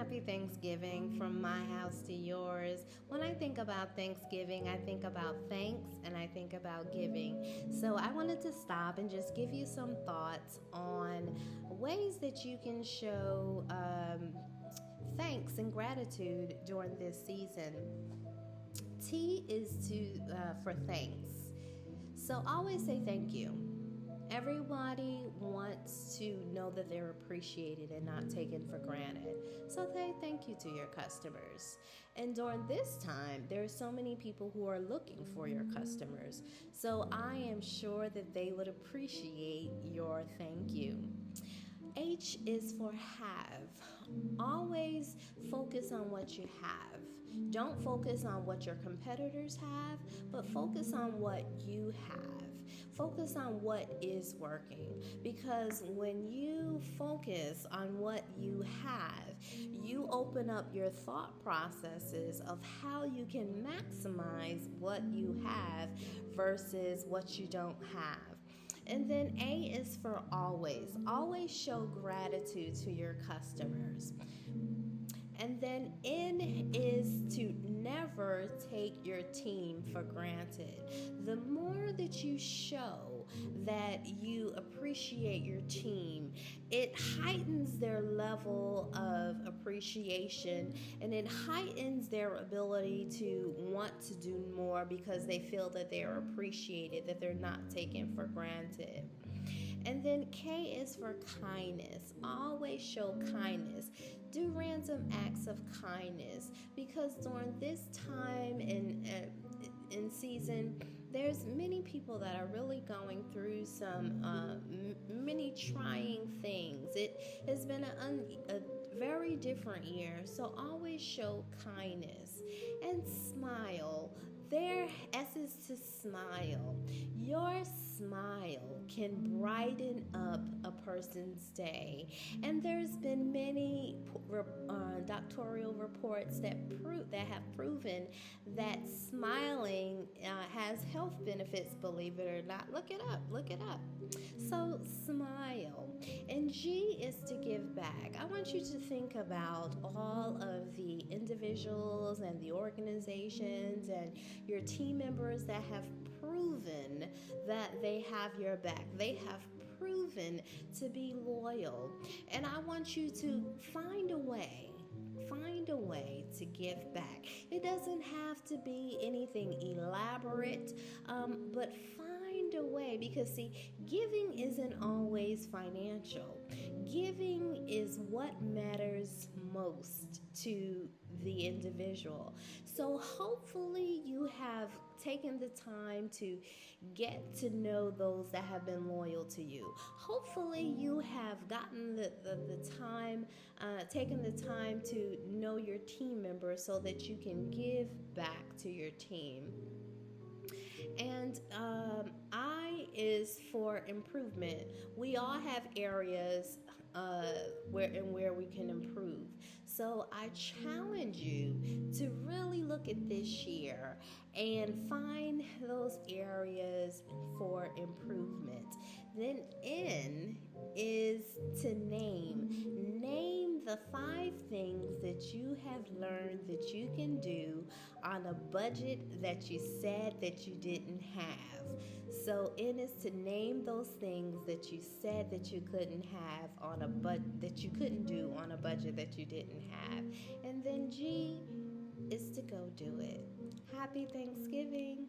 Happy Thanksgiving from my house to yours. When I think about Thanksgiving, I think about thanks and I think about giving. So I wanted to stop and just give you some thoughts on ways that you can show thanks and gratitude during this season. T is for thanks. So always say thank you. Everybody wants to know that they're appreciated and not taken for granted. So say thank you to your customers. And during this time, there are so many people who are looking for your customers. So I am sure that they would appreciate your thank you. H is for have. Always focus on what you have. Don't focus on what your competitors have, but focus on what you have. Focus on what is working, because when you focus on what you have, you open up your thought processes of how you can maximize what you have versus what you don't have. And then A is for always. Always show gratitude to your customers. And then N is to never take your team for granted. The more that you show that you appreciate your team, it heightens their level of appreciation and it heightens their ability to want to do more because they feel that they are appreciated, that they're not taken for granted. And then K is for kindness. Always show kindness. Do random acts of kindness, because during this time in season, there's many people that are really going through some many trying things. It has been a very different year, so always show kindness and smile. Their S is to smile. Your smile can brighten up a person's day. And there's been many doctoral reports that have proven that smiling has health benefits, believe it or not. Look it up. So smile. And G is to give back. I want you to think about all of the individuals and the organizations and your team members that have proven that they have your back. They have proven to be loyal. And I want you to find a way to give back. It doesn't have to be anything elaborate, but find a way, because see, giving isn't always financial. Giving is what matters most to the individual. So hopefully you have taken the time to get to know those that have been loyal to you. Hopefully you have gotten the time, taken the time to know your team members so that you can give back to your team. And I is for improvement. We all have areas where we can improve. So I challenge you to really look at this year and find those areas for improvement. Then N is to name. Name the 5 things that you have learned that you can do on a budget that you said that you didn't have. So N is to name those things that you said that you couldn't have on a that you couldn't do on a budget that you didn't have. And then G is to go do it. Happy Thanksgiving.